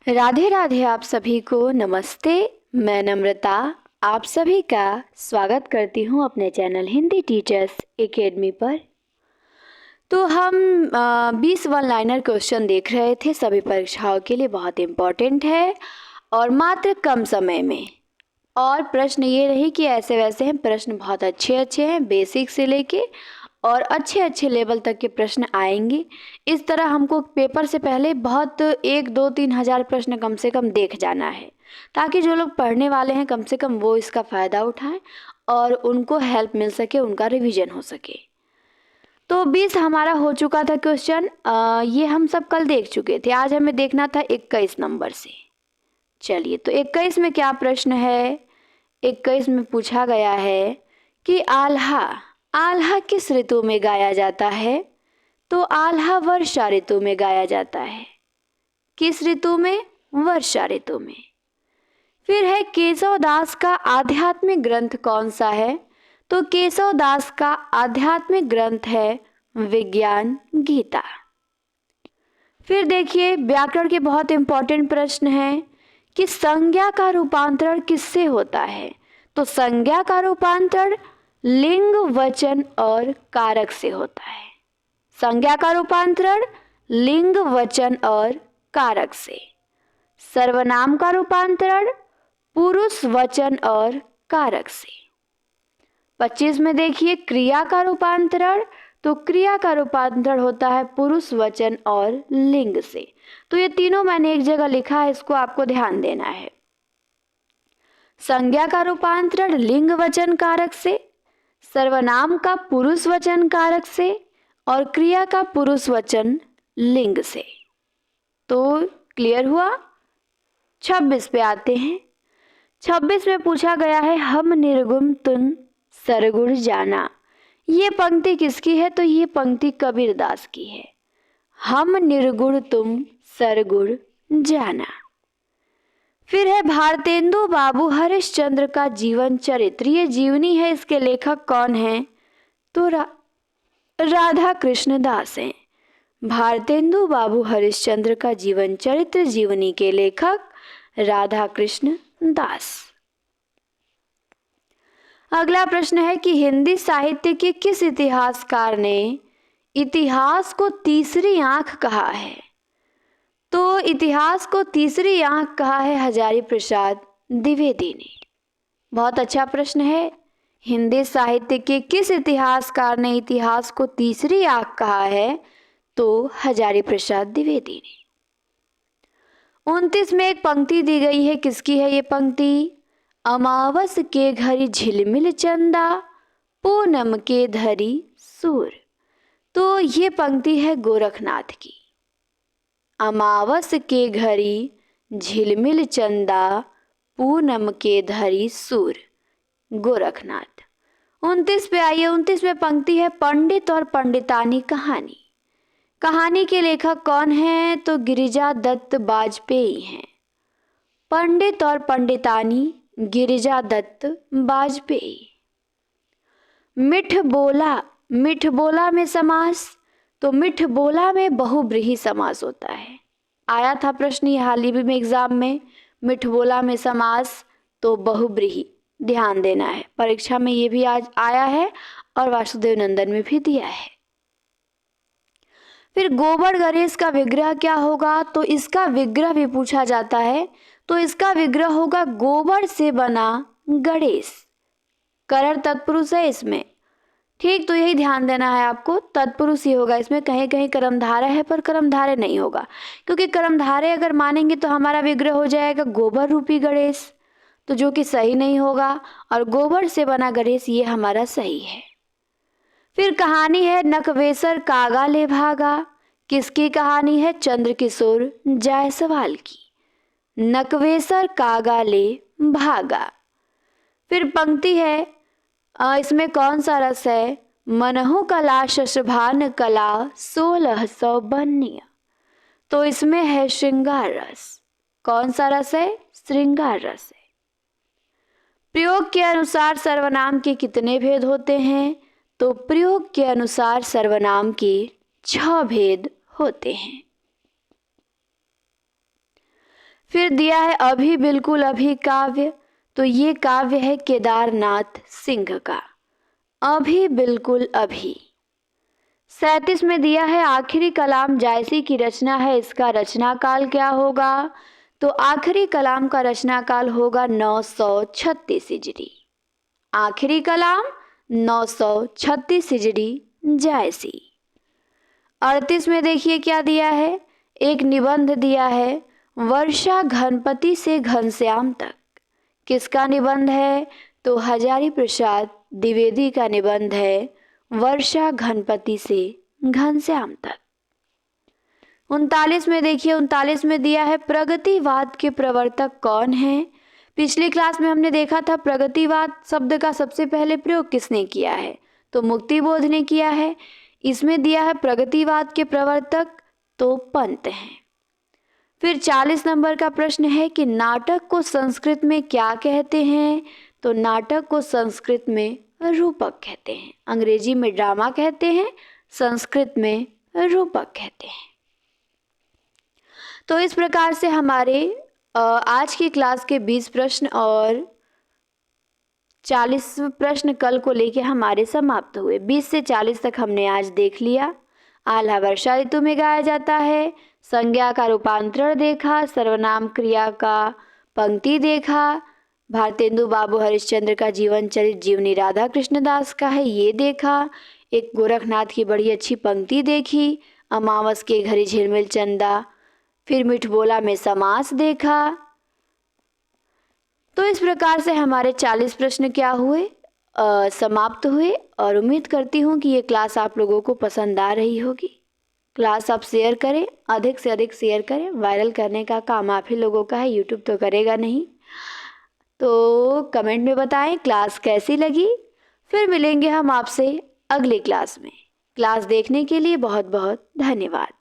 राधे राधे। आप सभी को नमस्ते। मैं नम्रता आप सभी का स्वागत करती हूँ अपने चैनल हिंदी टीचर्स एकेडमी पर। तो हम 20 वन लाइनर क्वेश्चन देख रहे थे। सभी परीक्षाओं के लिए बहुत इम्पोर्टेंट है और मात्र कम समय में। और प्रश्न ये रही कि ऐसे वैसे हैं, प्रश्न बहुत अच्छे अच्छे हैं, बेसिक से लेके और अच्छे अच्छे लेवल तक के प्रश्न आएंगे। इस तरह हमको पेपर से पहले बहुत 1, 2, 3 हज़ार प्रश्न कम से कम देख जाना है, ताकि जो लोग पढ़ने वाले हैं कम से कम वो इसका फ़ायदा उठाएं और उनको हेल्प मिल सके, उनका रिवीजन हो सके। तो 20 हमारा हो चुका था क्वेश्चन, ये हम सब कल देख चुके थे। आज हमें देखना था 21 नंबर से। चलिए, तो 21 में क्या प्रश्न है। 21 में पूछा गया है कि आल्हा आल्हा किस ऋतु में गाया जाता है। तो आल्हा वर्षा ऋतु में गाया जाता है। किस ऋतु में? वर्षा ऋतु में। फिर है केशव दास का आध्यात्मिक ग्रंथ कौन सा है। तो केशव दास का आध्यात्मिक ग्रंथ है विज्ञान गीता। फिर देखिए, व्याकरण के बहुत इंपॉर्टेंट प्रश्न है कि संज्ञा का रूपांतरण किससे होता है। तो संज्ञा का रूपांतरण लिंग, वचन और कारक से होता है। संज्ञा का रूपांतरण लिंग, वचन और कारक से। सर्वनाम का रूपांतरण पुरुष, वचन और कारक से। 25 में देखिए, क्रिया का रूपांतरण। तो क्रिया का रूपांतरण होता है पुरुष, वचन और लिंग से। तो ये तीनों मैंने एक जगह लिखा है, इसको आपको ध्यान देना है। संज्ञा का रूपांतरण लिंग, वचन, कारक से, सर्वनाम का पुरुष, वचन, कारक से और क्रिया का पुरुष, वचन, लिंग से। तो क्लियर हुआ। 26 पे आते हैं। 26 में पूछा गया है हम निर्गुण तुम सरगुण जाना। ये पंक्ति किसकी है। तो ये पंक्ति कबीरदास की है। हम निर्गुण तुम सरगुण जाना। फिर है भारतेंदु बाबू हरिश्चंद्र का जीवन चरित्र। ये जीवनी है, इसके लेखक कौन है। तो राधा कृष्ण दास हैं। भारतेंदु बाबू हरिश्चंद्र का जीवन चरित्र जीवनी के लेखक राधा कृष्ण दास। अगला प्रश्न है कि हिंदी साहित्य के किस इतिहासकार ने इतिहास को तीसरी आंख कहा है। तो इतिहास को तीसरी आंख कहा है हजारी प्रसाद द्विवेदी ने। बहुत अच्छा प्रश्न है। हिंदी साहित्य के किस इतिहासकार ने इतिहास को तीसरी आंख कहा है। तो हजारी प्रसाद द्विवेदी ने। 29 में एक पंक्ति दी गई है, किसकी है ये पंक्ति। अमावस के घरी झिलमिल चंदा, पूनम के धरी सूर। तो ये पंक्ति है गोरखनाथ की। अमावस के घरी झिलमिल चंदा, पूनम के धरी सूर, गोरखनाथ। 29 पे आइए। 29 में पंक्ति है पंडित और पंडितानी कहानी। कहानी के लेखक कौन है। तो गिरिजा दत्त बाजपेयी हैं। पंडित और पंडितानी गिरिजा दत्त बाजपेयी। मिठ बोला, मिठ बोला में समास। तो मिठ बोला में बहुब्रीहि समास होता है। आया था प्रश्न ये हाल ही में एग्जाम में, मिठ बोला में समास तो बहुब्रीहि, ध्यान देना है। परीक्षा में ये भी आज आया है और वासुदेव नंदन में भी दिया है। फिर गोबर गणेश का विग्रह क्या होगा। तो इसका विग्रह भी पूछा जाता है। तो इसका विग्रह होगा गोबर से बना गणेश। करण तत्पुरुष है इसमें, ठीक। तो यही ध्यान देना है आपको, तत्पुरुष ही होगा इसमें। कहीं कहीं कर्मधारय है पर कर्मधारय नहीं होगा, क्योंकि कर्मधारय अगर मानेंगे तो हमारा विग्रह हो जाएगा गोबर रूपी गणेश, तो जो कि सही नहीं होगा। और गोबर से बना गणेश ये हमारा सही है। फिर कहानी है नकवेसर कागा ले भागा। किसकी कहानी है। चंद्रकिशोर जायसवाल की। नकवेसर कागा ले भागा। फिर पंक्ति है, इसमें कौन सा रस है। मनहु कला शशभान कला 1600 बन्निया। तो इसमें है श्रृंगार रस। कौन सा रस है। श्रृंगार रस है। प्रयोग के अनुसार सर्वनाम के कितने भेद होते हैं। तो प्रयोग के अनुसार सर्वनाम के 6 भेद होते हैं। फिर दिया है अभी बिल्कुल अभी काव्य, तो ये काव्य है केदारनाथ सिंह का, अभी बिल्कुल अभी। 37 में दिया है आखिरी कलाम जायसी की रचना है, इसका रचना काल क्या होगा? तो आखिरी कलाम का रचना काल होगा 936 हिजरी। आखिरी कलाम 936 हिजरी जायसी। 38 में देखिए क्या दिया है, एक निबंध दिया है वर्षा घनपति से घनश्याम तक। किसका निबंध है? तो हजारी प्रसाद द्विवेदी का निबंध है वर्षा घनपति से घनश्याम तक। 39 में देखिए, 39 में दिया है प्रगतिवाद के प्रवर्तक कौन है? पिछली क्लास में हमने देखा था प्रगतिवाद शब्द का सबसे पहले प्रयोग किसने किया है? तो मुक्तिबोध ने किया है। इसमें दिया है प्रगतिवाद के प्रवर्तक, तो पंत हैं। फिर 40 नंबर का प्रश्न है कि नाटक को संस्कृत में क्या कहते हैं? तो नाटक को संस्कृत में रूपक कहते हैं। अंग्रेजी में ड्रामा कहते हैं, संस्कृत में रूपक कहते हैं। तो इस प्रकार से हमारे आज की क्लास के 20 प्रश्न और 40 प्रश्न कल को लेके हमारे समाप्त हुए। 20 से 40 तक हमने आज देख लिया। आल्हा वर्षा ऋतु में गाया जाता है, संज्ञा का रूपांतरण देखा, सर्वनाम क्रिया का पंक्ति देखा, भारतेंदु बाबू हरिश्चंद्र का जीवन चरित जीवनी राधा कृष्णदास का है ये देखा, एक गोरखनाथ की बड़ी अच्छी पंक्ति देखी, अमावस के घड़ी झिलमिल चंदा, फिर मिठबोला में समास देखा। तो इस प्रकार से हमारे 40 प्रश्न क्या हुए, समाप्त हुए। और उम्मीद करती हूँ कि ये क्लास आप लोगों को पसंद आ रही होगी। क्लास आप शेयर करें, अधिक से अधिक शेयर करें। वायरल करने का काम आप ही लोगों का है, यूट्यूब तो करेगा नहीं। तो कमेंट में बताएं क्लास कैसी लगी। फिर मिलेंगे हम आपसे अगली क्लास में। क्लास देखने के लिए बहुत बहुत धन्यवाद।